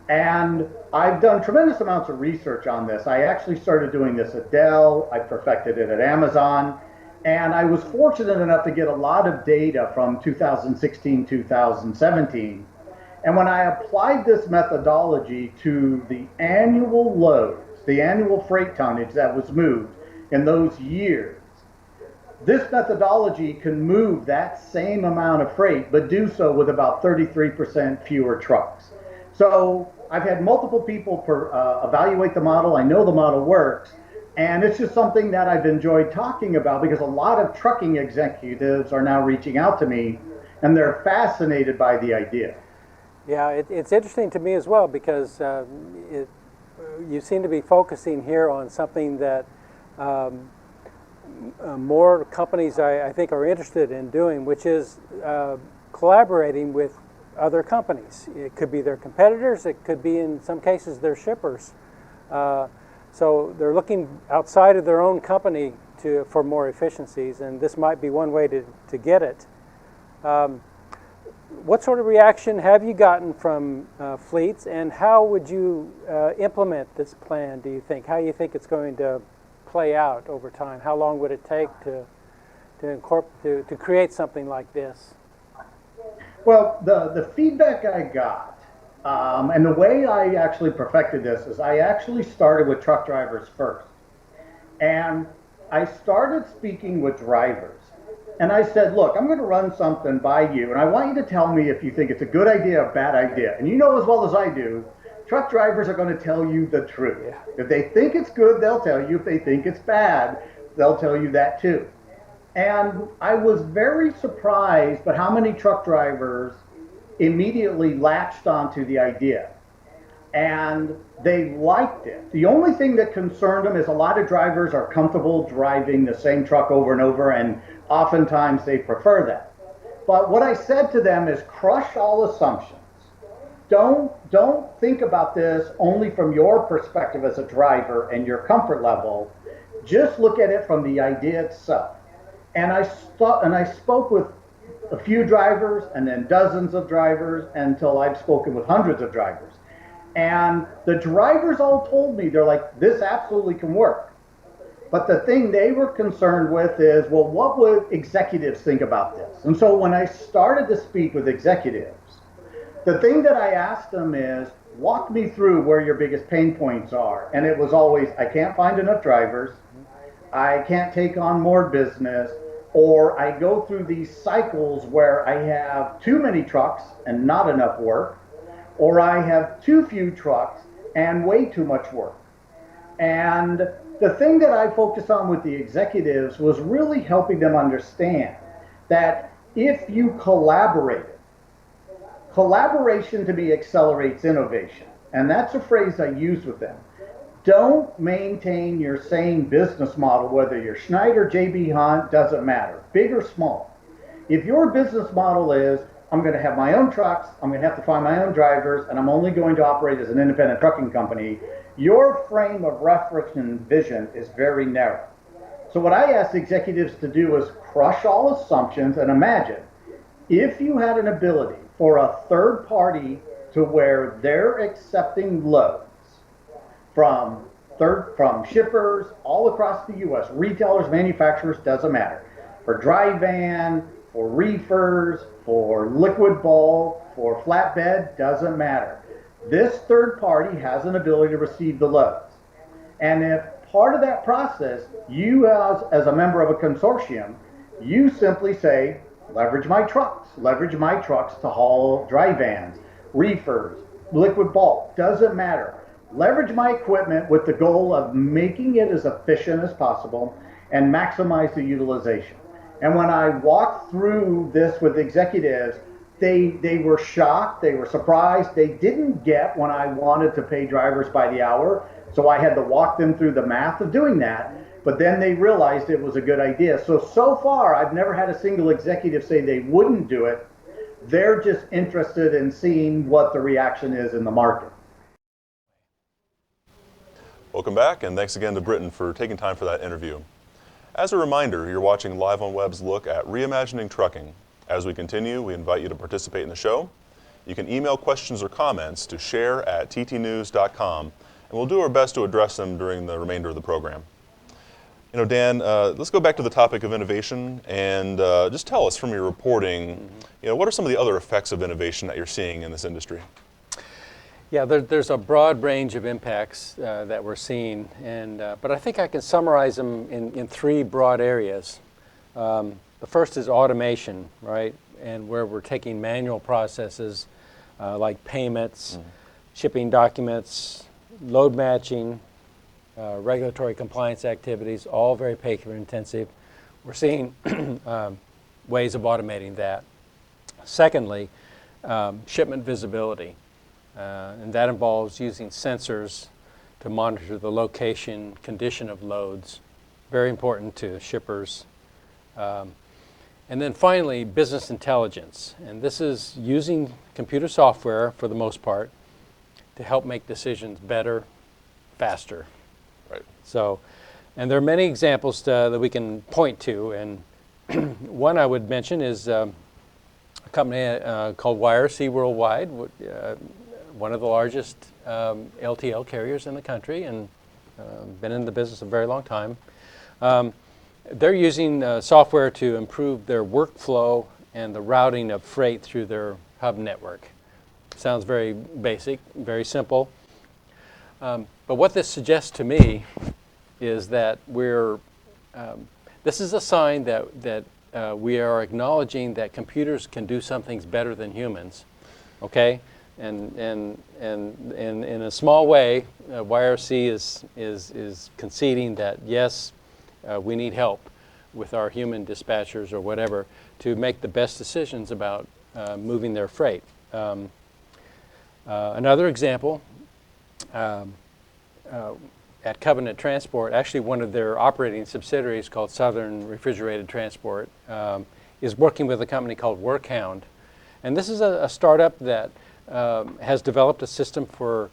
And I've done tremendous amounts of research on this. I actually started doing this at Dell, I perfected it at Amazon, and I was fortunate enough to get a lot of data from 2016, 2017. And when I applied this methodology to the annual loads, the annual freight tonnage that was moved in those years, this methodology can move that same amount of freight, but do so with about 33% fewer trucks. So I've had multiple people evaluate the model. I know the model works, and it's just something that I've enjoyed talking about because a lot of trucking executives are now reaching out to me, and they're fascinated by the idea. Yeah, it's interesting to me as well because you seem to be focusing here on something that more companies I think are interested in doing, which is collaborating with other companies. It could be their competitors, it could be in some cases their shippers. So they're looking outside of their own company for more efficiencies, and this might be one way to get it. What sort of reaction have you gotten from fleets, and how would you implement this plan, do you think? How do you think it's going to play out over time? How long would it take to create something like this? Well, the feedback I got, and the way I actually perfected this is I actually started with truck drivers first. And I started speaking with drivers. And I said, look, I'm going to run something by you, and I want you to tell me if you think it's a good idea or a bad idea. And you know as well as I do, truck drivers are going to tell you the truth. Yeah. If they think it's good, they'll tell you. If they think it's bad, they'll tell you that too. And I was very surprised by how many truck drivers immediately latched onto the idea. And they liked it. The only thing that concerned them is a lot of drivers are comfortable driving the same truck over and over, and oftentimes they prefer that. But what I said to them is crush all assumptions. Don't think about this only from your perspective as a driver and your comfort level. Just look at it from the idea itself. And I spoke with a few drivers and then dozens of drivers until I've spoken with hundreds of drivers. And the drivers all told me, they're like, this absolutely can work. But the thing they were concerned with is, well, what would executives think about this? And so when I started to speak with executives, the thing that I asked them is, walk me through where your biggest pain points are. And it was always, I can't find enough drivers, I can't take on more business, or I go through these cycles where I have too many trucks and not enough work, or I have too few trucks and way too much work. And the thing that I focused on with the executives was really helping them understand that if you collaborated, collaboration to me accelerates innovation. And that's a phrase I use with them. Don't maintain your same business model, whether you're Schneider, JB Hunt, doesn't matter, big or small. If your business model is, I'm going to have my own trucks, I'm going to have to find my own drivers, and I'm only going to operate as an independent trucking company, your frame of reference and vision is very narrow. So what I ask executives to do is crush all assumptions and imagine if you had an ability for a third party to where they're accepting loads from shippers all across the U.S., retailers, manufacturers, doesn't matter, for dry van, for reefers, for liquid bulk, for flatbed, doesn't matter. This third party has an ability to receive the loads. And if part of that process, you as a member of a consortium, you simply say, leverage my trucks to haul dry vans, reefers, liquid bulk, doesn't matter. leverage my equipment with the goal of making it as efficient as possible and maximize the utilization. And when I walked through this with executives, they were shocked, they were surprised, they didn't get when I wanted to pay drivers by the hour, so I had to walk them through the math of doing that, but then they realized it was a good idea. So far, I've never had a single executive say they wouldn't do it. They're just interested in seeing what the reaction is in the market. Welcome back, and thanks again to Britton for taking time for that interview. As a reminder, you're watching LiveOnWeb's look at Reimagining Trucking. As we continue, we invite you to participate in the show. You can email questions or comments to share@ttnews.com, and we'll do our best to address them during the remainder of the program. You know, Dan, let's go back to the topic of innovation, and just tell us from your reporting, you know, what are some of the other effects of innovation that you're seeing in this industry? Yeah, there's a broad range of impacts that we're seeing, but I think I can summarize them in three broad areas. The first is automation, right? And where we're taking manual processes like payments, shipping documents, load matching, regulatory compliance activities, all very paper intensive. We're seeing ways of automating that. Secondly, shipment visibility. And that involves using sensors to monitor the location, condition of loads. Very important to shippers. And then finally, business intelligence. And this is using computer software, for the most part, to help make decisions better, faster. Right. So, and there are many examples that we can point to. And one I would mention is a company called YRC Worldwide, one of the largest LTL carriers in the country, and been in the business a very long time. They're using software to improve their workflow and the routing of freight through their hub network. Sounds very basic, very simple. But what this suggests to me is that this is a sign that we are acknowledging that computers can do some things better than humans, okay? And in a small way, YRC is conceding that yes, we need help with our human dispatchers or whatever to make the best decisions about moving their freight. Another example, at Covenant Transport, actually one of their operating subsidiaries called Southern Refrigerated Transport is working with a company called Workhound. And this is a startup that has developed a system for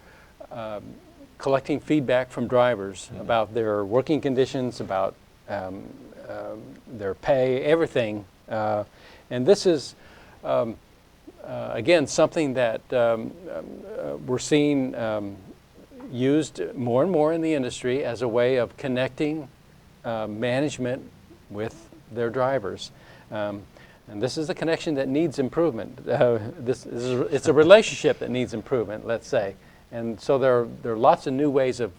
collecting feedback from drivers about their working conditions, about their pay, everything. And this is, again, something that we're seeing used more and more in the industry as a way of connecting management with their drivers. And this is a connection that needs improvement. It's a relationship that needs improvement, let's say. And so there are lots of new ways of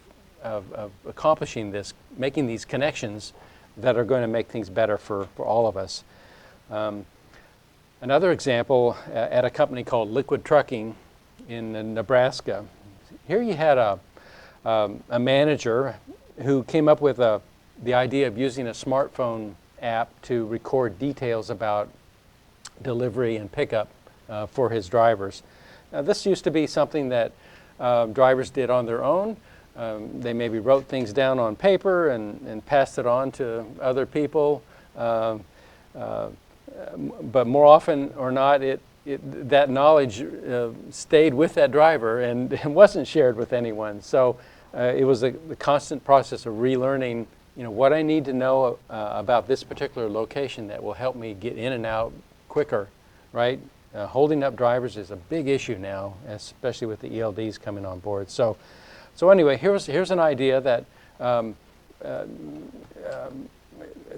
accomplishing this, making these connections that are going to make things better for all of us. Another example, at a company called Liquid Trucking in Nebraska. Here you had a manager who came up with the idea of using a smartphone app to record details about delivery and pickup for his drivers. Now, this used to be something that drivers did on their own. They maybe wrote things down on paper and passed it on to other people. But more often or not, that knowledge stayed with that driver and wasn't shared with anyone. So it was the constant process of relearning, what I need to know about this particular location that will help me get in and out quicker, right? Holding up drivers is a big issue now, especially with the ELDs coming on board. So anyway, here's an idea that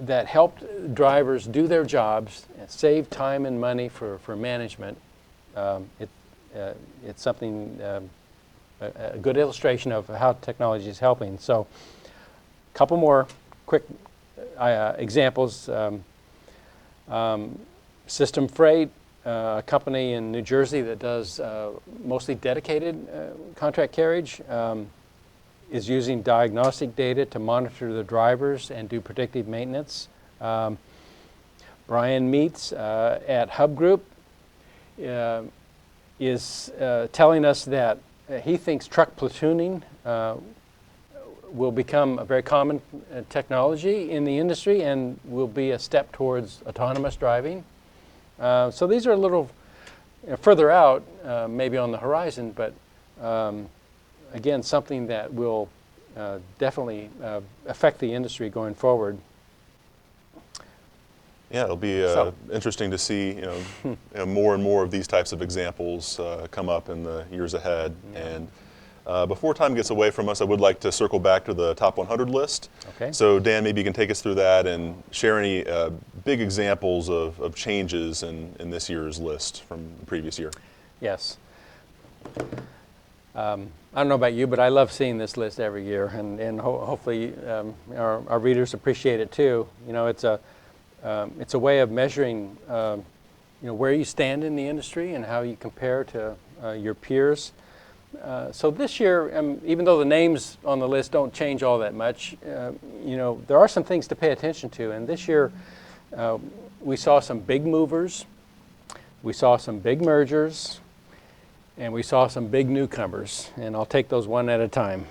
that helped drivers do their jobs, save time and money for management. It's something, a good illustration of how technology is helping. So a couple more quick examples. System freight, a company in New Jersey that does mostly dedicated contract carriage, is using diagnostic data to monitor the drivers and do predictive maintenance. Brian Meets at Hub Group is telling us that he thinks truck platooning will become a very common technology in the industry and will be a step towards autonomous driving. So these are a little further out, maybe on the horizon, but again, something that will definitely affect the industry going forward. Yeah, it'll be interesting to see more and more of these types of examples come up in the years ahead. Yeah. And before time gets away from us, I would like to circle back to the top 100 list. Okay. So Dan, maybe you can take us through that and share any big examples of changes in this year's list from the previous year. Yes. I don't know about you, but I love seeing this list every year, and hopefully our readers appreciate it too. It's a way of measuring where you stand in the industry and how you compare to your peers. So this year, even though the names on the list don't change all that much, there are some things to pay attention to. And this year, we saw some big movers, we saw some big mergers, and we saw some big newcomers. And I'll take those one at a time.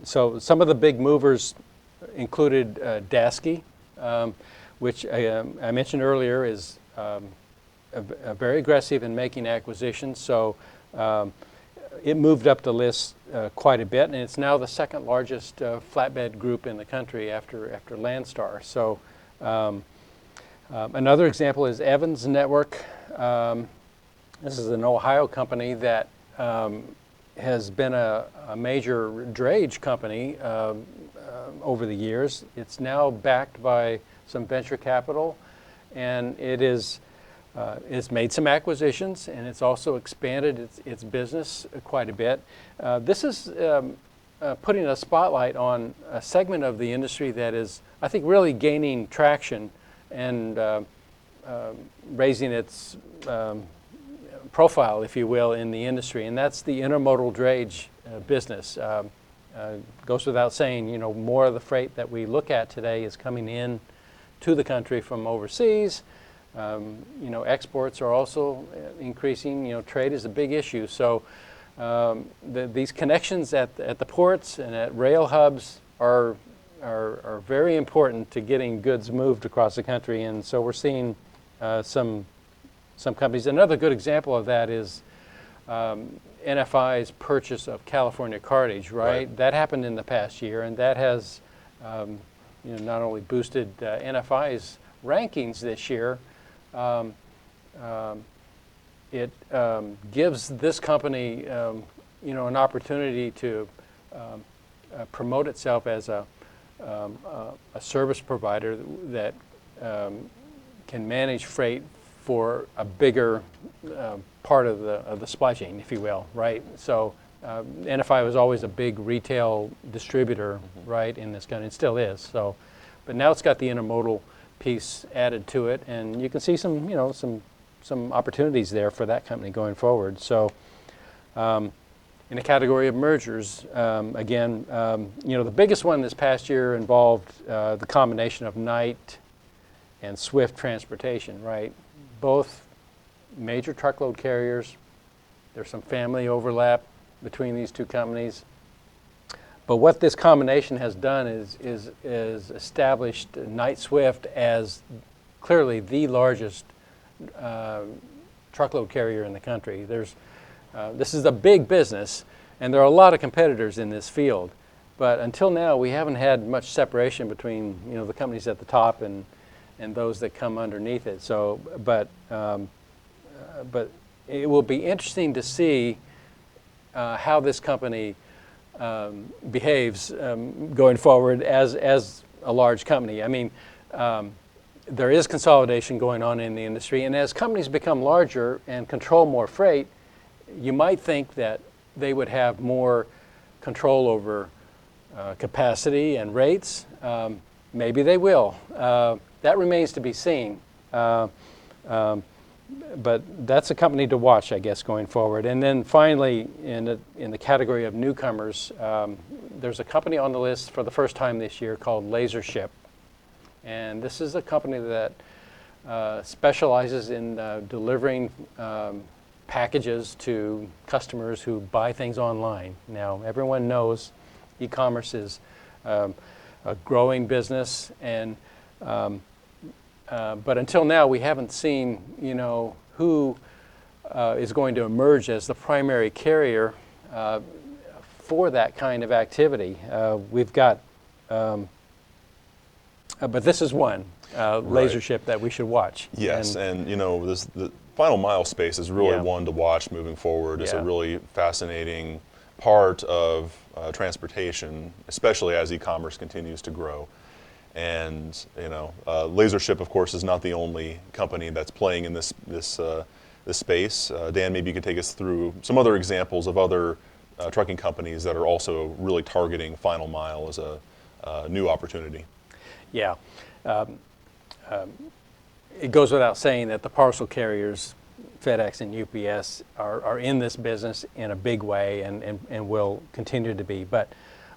So some of the big movers included Dasky, which I mentioned earlier is very aggressive in making acquisitions. So it moved up the list quite a bit, and it's now the second largest flatbed group in the country after Landstar. So another example is Evans Network. This is an Ohio company that has been a major drayage company over the years. It's now backed by some venture capital, and it's made some acquisitions, and it's also expanded its business quite a bit. This is putting a spotlight on a segment of the industry that is, I think, really gaining traction and raising its profile, if you will, in the industry, and that's the intermodal drayage business. Goes without saying, more of the freight that we look at today is coming in to the country from overseas. Exports are also increasing. Trade is a big issue. So these connections at the ports and at rail hubs are very important to getting goods moved across the country. And so we're seeing some companies. Another good example of that is NFI's purchase of California Cartage, right? That happened in the past year, and that has not only boosted NFI's rankings this year, it gives this company an opportunity to promote itself as a service provider that can manage freight for a bigger part of the supply chain, if you will, right? So NFI was always a big retail distributor, right, in this country. It still is. So, but now it's got the intermodal piece added to it, and you can see some opportunities there for that company going forward. So, in the category of mergers, again, the biggest one this past year involved the combination of Knight and Swift Transportation, right? Both major truckload carriers. There's some family overlap between these two companies. But what this combination has done is established Knight Swift as clearly the largest truckload carrier in the country. This is a big business, and there are a lot of competitors in this field. But until now, we haven't had much separation between the companies at the top and those that come underneath it. So, but it will be interesting to see how this company behaves going forward as a large company. I mean, there is consolidation going on in the industry, and as companies become larger and control more freight, you might think that they would have more control over capacity and rates. Maybe they will. That remains to be seen. but that's a company to watch, I guess, going forward. And then finally, in the category of newcomers, there's a company on the list for the first time this year called LaserShip. And this is a company that specializes in delivering packages to customers who buy things online. Now, everyone knows e-commerce is a growing business, and but until now, we haven't seen, who is going to emerge as the primary carrier for that kind of activity. We've got, but this is one LaserShip that we should watch. Yes, and the final mile space is really one to watch moving forward. It's a really fascinating part of transportation, especially as e-commerce continues to grow. And LaserShip, of course, is not the only company that's playing in this space. Dan, maybe you could take us through some other examples of other trucking companies that are also really targeting final mile as a new opportunity. Yeah. It goes without saying that the parcel carriers, FedEx and UPS, are in this business in a big way and will continue to be. But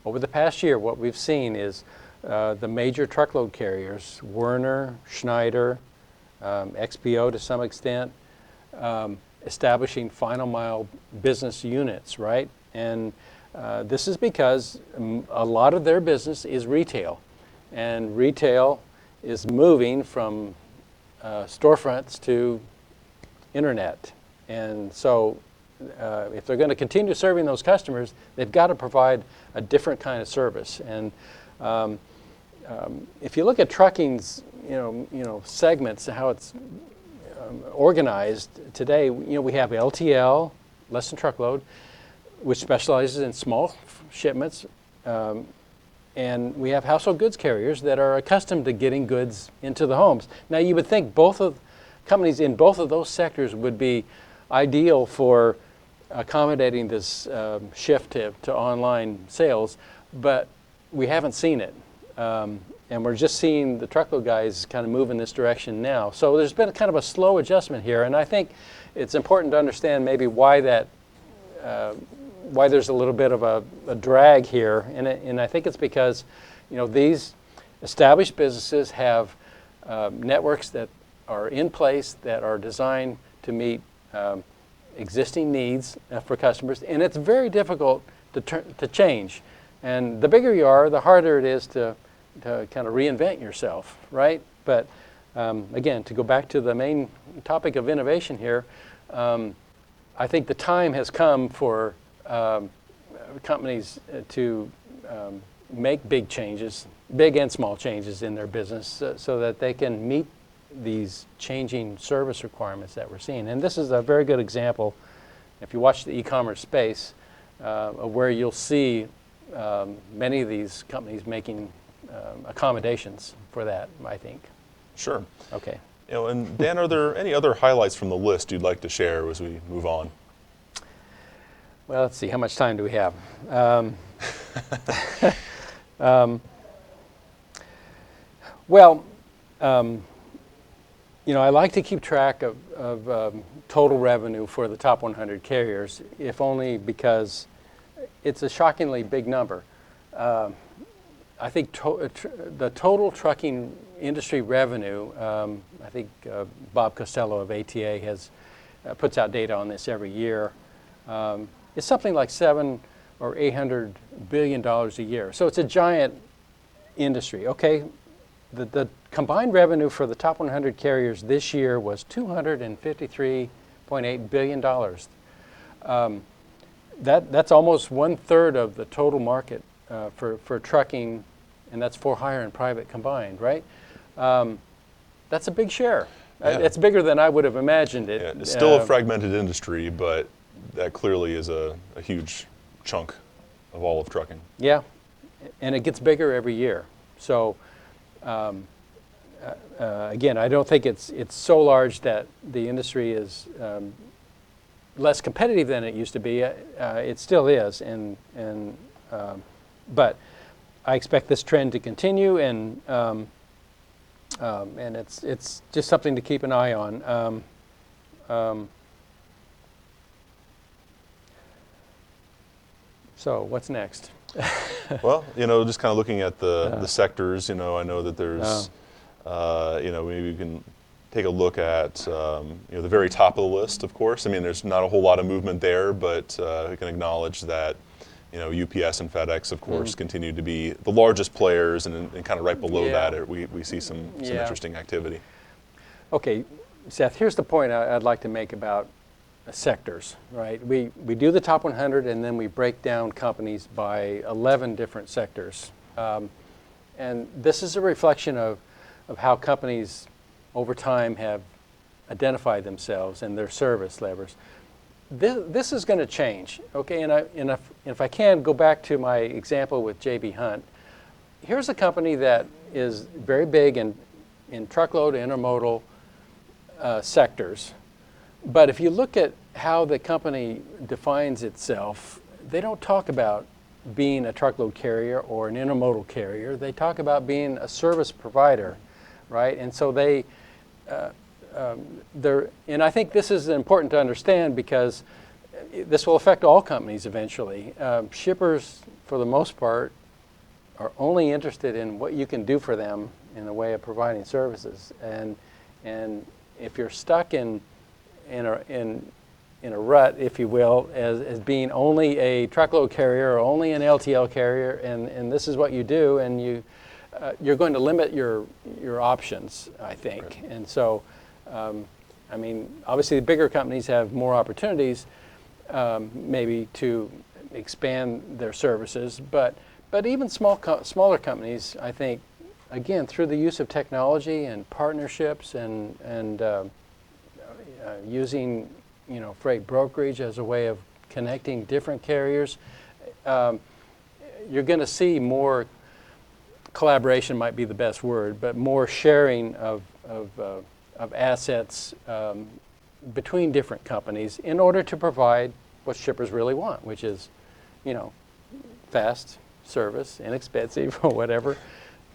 over the past year, what we've seen is the major truckload carriers, Werner, Schneider, XPO to some extent, establishing final mile business units, right? And this is because a lot of their business is retail. And retail is moving from storefronts to internet. And so if they're going to continue serving those customers, they've got to provide a different kind of service. And if you look at trucking's segments, how it's organized today, we have LTL, less than truckload, which specializes in small shipments, and we have household goods carriers that are accustomed to getting goods into the homes. Now, you would think both of companies in both of those sectors would be ideal for accommodating this shift to online sales, but we haven't seen it. And we're just seeing the truckload guys kind of move in this direction now. So there's been kind of a slow adjustment here, and I think it's important to understand maybe why there's a little bit of a drag here, and I think it's because these established businesses have networks that are in place that are designed to meet existing needs for customers, and it's very difficult to change. And the bigger you are, the harder it is to kind of reinvent yourself, right? But again, to go back to the main topic of innovation here, I think the time has come for companies to make big changes, big and small changes in their business so that they can meet these changing service requirements that we're seeing. And this is a very good example, if you watch the e-commerce space, of where you'll see many of these companies making accommodations for that, I think. Sure. Okay. And Dan, are there any other highlights from the list you'd like to share as we move on? Well, let's see. How much time do we have? I like to keep track of total revenue for the top 100 carriers, if only because it's a shockingly big number. I think the total trucking industry revenue, I think Bob Costello of ATA puts out data on this every year. It's something like $700 or $800 billion a year. So it's a giant industry. Okay, the combined revenue for the top 100 carriers this year was $253.8 billion. That's almost 1/3 of the total market for trucking, and that's for hire and private combined, right? That's a big share. Yeah. It's bigger than I would have imagined it. Yeah, it's still a fragmented industry, but that clearly is a huge chunk of all of trucking. Yeah, and it gets bigger every year. So again, I don't think it's so large that the industry is less competitive than it used to be. It still is, but I expect this trend to continue, and it's just something to keep an eye on. So what's next? Well, just kind of looking at the sectors, I know that there's, maybe we can take a look at, the very top of the list, of course. I mean, there's not a whole lot of movement there, but we can acknowledge that, UPS and FedEx, of course, continue to be the largest players, and kind of right below that, we see some interesting activity. Okay, Seth, here's the point I'd like to make about sectors, right? We do the top 100, and then we break down companies by 11 different sectors. And this is a reflection of how companies over time have identified themselves and their service levers. This is going to change, okay? And if I can go back to my example with J.B. Hunt, here's a company that is very big in truckload, intermodal sectors. But if you look at how the company defines itself, they don't talk about being a truckload carrier or an intermodal carrier. They talk about being a service provider, right? And so and I think this is important to understand because this will affect all companies eventually. Shippers, for the most part, are only interested in what you can do for them in the way of providing services. And if you're stuck in a rut, if you will, as being only a truckload carrier or only an LTL carrier, and this is what you do, and you're going to limit your options, I think. Right. And so, I mean, obviously the bigger companies have more opportunities, maybe to expand their services, but even smaller companies, I think, again, through the use of technology and partnerships and using freight brokerage as a way of connecting different carriers, you're going to see more collaboration, might be the best word, but more sharing of assets between different companies in order to provide what shippers really want, which is, fast service, inexpensive, or whatever.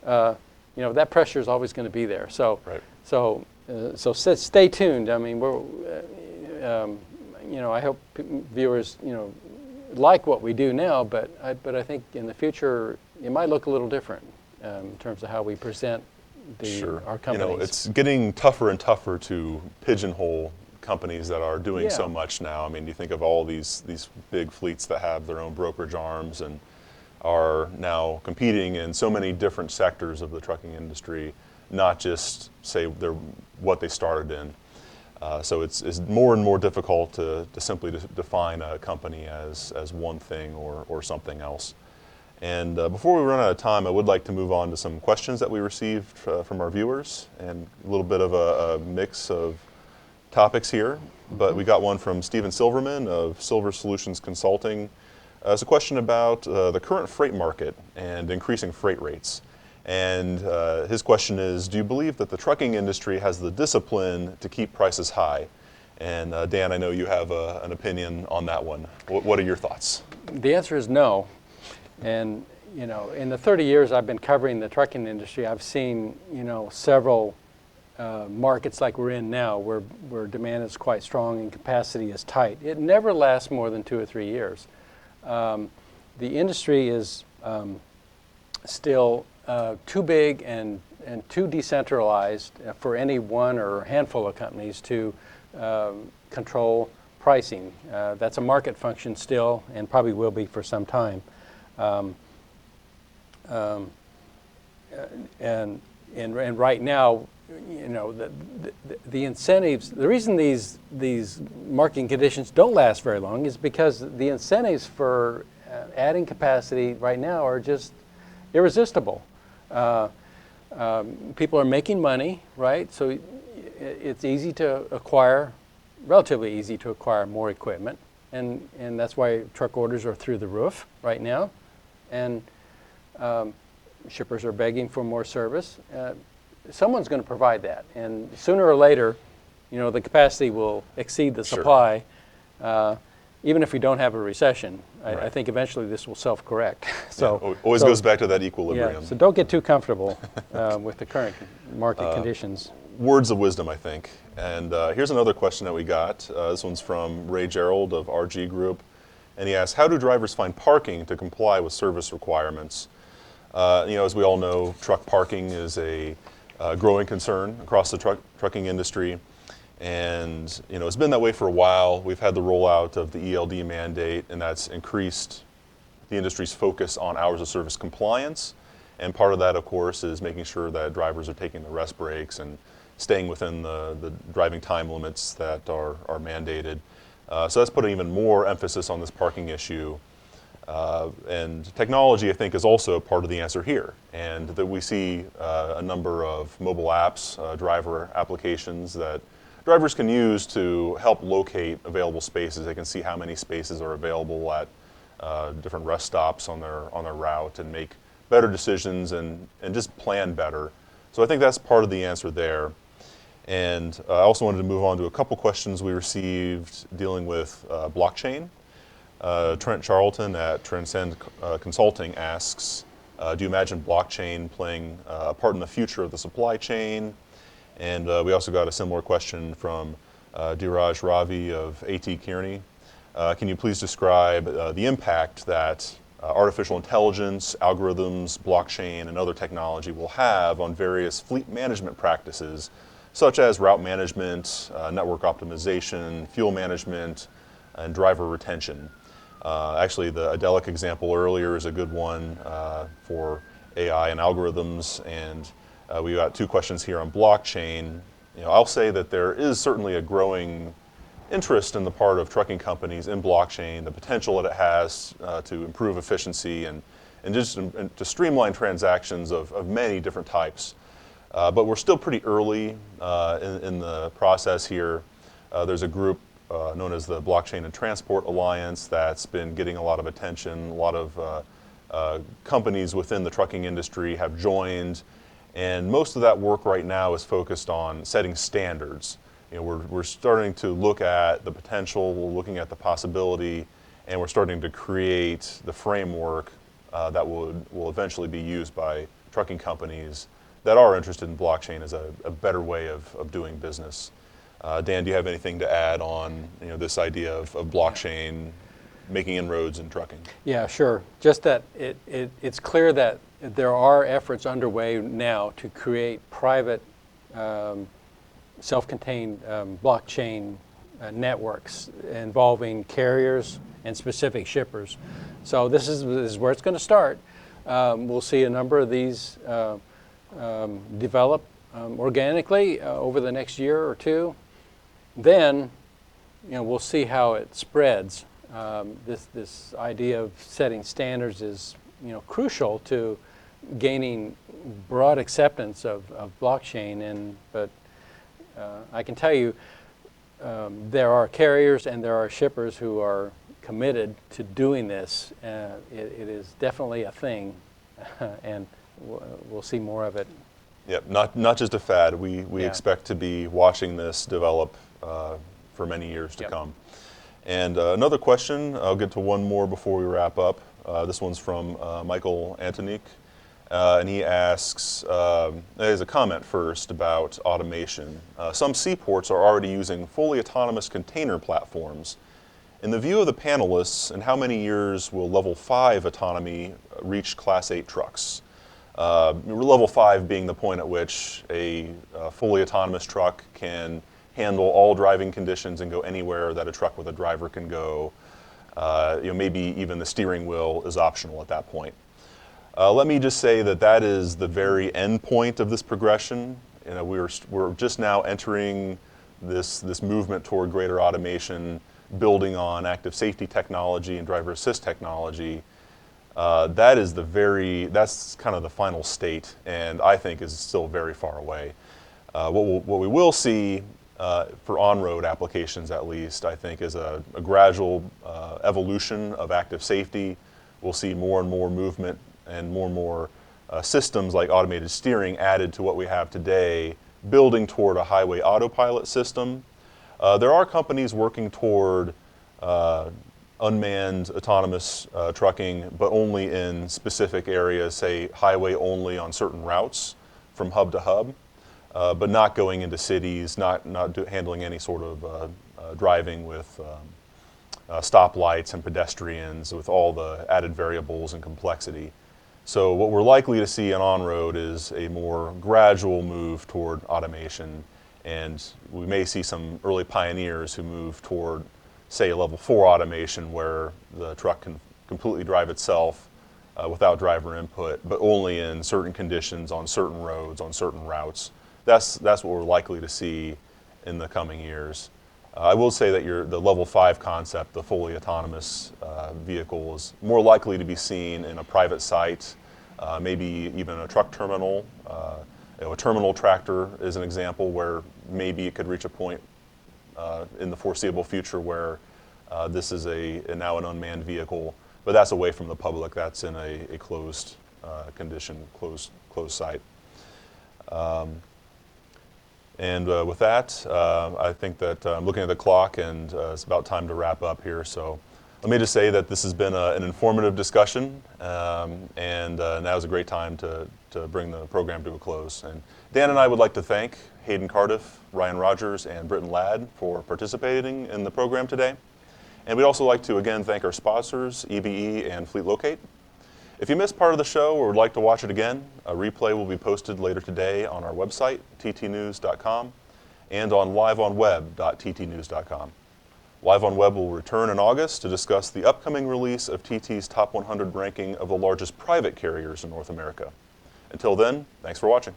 That pressure is always going to be there. So, right. so stay tuned. I mean, I hope viewers, like what we do now, but I think in the future it might look a little different in terms of how we present our companies. It's getting tougher and tougher to pigeonhole companies that are doing so much now. I mean, you think of all these big fleets that have their own brokerage arms and are now competing in so many different sectors of the trucking industry, not just say what they started in. So it's more and more difficult to simply define a company as one thing or something else. And before we run out of time, I would like to move on to some questions that we received from our viewers, and a little bit of a mix of topics here. But we got one from Steven Silverman of Silver Solutions Consulting. It's a question about the current freight market and increasing freight rates. And his question is, do you believe that the trucking industry has the discipline to keep prices high? And Dan, I know you have an opinion on that one. What are your thoughts? The answer is no. And, in the 30 years I've been covering the trucking industry, I've seen, several markets like we're in now where demand is quite strong and capacity is tight. It never lasts more than 2 or 3 years. The industry is still too big and too decentralized for any one or handful of companies to control pricing. That's a market function still, and probably will be for some time. And right now, the incentives. The reason these marketing conditions don't last very long is because the incentives for adding capacity right now are just irresistible. People are making money, right? So it's easy to acquire, relatively easy to acquire more equipment, and that's why truck orders are through the roof right now, and shippers are begging for more service. Someone's going to provide that, and sooner or later, the capacity will exceed the supply. Even if we don't have a recession, Right. I think eventually this will self-correct. Always goes back to that equilibrium. Yeah, so don't get too comfortable with the current market conditions. words of wisdom, I think. And here's another question that we got. This one's from Ray Gerald of RG Group. And he asks, how do drivers find parking to comply with service requirements? As we all know, truck parking is a growing concern across the trucking industry. And it's been that way for a while. We've had the rollout of the ELD mandate, and that's increased the industry's focus on hours of service compliance. And part of that, of course, is making sure that drivers are taking the rest breaks and staying within the driving time limits that are mandated. So that's putting even more emphasis on this parking issue. And technology, I think, is also part of the answer here. And that we see a number of mobile apps, driver applications that drivers can use to help locate available spaces. They can see how many spaces are available at different rest stops on their route and make better decisions and just plan better. So I think that's part of the answer there. And I also wanted to move on to a couple questions we received dealing with blockchain. Trent Charlton at Transcend Consulting asks, do you imagine blockchain playing a part in the future of the supply chain? And we also got a similar question from Dheeraj Ravi of AT Kearney. Can you please describe the impact that artificial intelligence, algorithms, blockchain, and other technology will have on various fleet management practices, such as route management, network optimization, fuel management, and driver retention? Actually, the Adelic example earlier is a good one for AI and algorithms, and we got two questions here on blockchain. I'll say that there is certainly a growing interest in the part of trucking companies in blockchain, the potential that it has to improve efficiency and just to streamline transactions of many different types. But we're still pretty early in the process here. There's a group known as the Blockchain and Transport Alliance that's been getting a lot of attention. A lot of companies within the trucking industry have joined, and most of that work right now is focused on setting standards. We're starting to look at the potential, we're looking at the possibility, and we're starting to create the framework that will eventually be used by trucking companies that are interested in blockchain as a better way of doing business. Dan, do you have anything to add on this idea of blockchain making inroads in trucking? Yeah, sure. Just that it's clear that there are efforts underway now to create private self-contained blockchain networks involving carriers and specific shippers. So this is where it's going to start. We'll see a number of these develop organically over the next year or two. Then, we'll see how it spreads. This idea of setting standards is, crucial to gaining broad acceptance of blockchain. But I can tell you, there are carriers and there are shippers who are committed to doing this. It is definitely a thing, and we'll see more of it. Yep, not just a fad. We expect to be watching this develop for many years to come. And another question, I'll get to one more before we wrap up. This one's from Michael Antoniuk, and he asks, there's a comment first about automation. Some seaports are already using fully autonomous container platforms. In the view of the panelists, in how many years will level 5 autonomy reach Class 8 trucks? Level 5 being the point at which a fully autonomous truck can handle all driving conditions and go anywhere that a truck with a driver can go. Maybe even the steering wheel is optional at that point. Let me just say that is the very end point of this progression. We're just now entering this movement toward greater automation, building on active safety technology and driver assist technology. That's kind of the final state, and I think is still very far away. What we will see for on-road applications, at least, I think, is a gradual evolution of active safety. We'll see more and more movement and more systems like automated steering added to what we have today, building toward a highway autopilot system. There are companies working toward unmanned autonomous trucking, but only in specific areas, say highway only on certain routes from hub to hub. but not going into cities, not handling any sort of driving with stoplights and pedestrians, with all the added variables and complexity. So what we're likely to see in on-road is a more gradual move toward automation, and we may see some early pioneers who move toward, say, level 4 automation, where the truck can completely drive itself without driver input, but only in certain conditions, on certain roads, on certain routes. That's what we're likely to see in the coming years. I will say that the level 5 concept, the fully autonomous vehicle, is more likely to be seen in a private site, maybe even a truck terminal. A terminal tractor is an example where maybe it could reach a point in the foreseeable future where this is now an unmanned vehicle, but that's away from the public. That's in a closed condition, closed site. And with that, I think that I'm looking at the clock, and it's about time to wrap up here. So let me just say that this has been an informative discussion, and now is a great time to bring the program to a close. And Dan and I would like to thank Hayden Cardiff, Ryan Rogers, and Britton Ladd for participating in the program today. And we'd also like to again thank our sponsors, EBE and Fleet Locate. If you missed part of the show or would like to watch it again, a replay will be posted later today on our website, ttnews.com, and on liveonweb.ttnews.com. LiveOnWeb will return in August to discuss the upcoming release of TT's Top 100 ranking of the largest private carriers in North America. Until then, thanks for watching.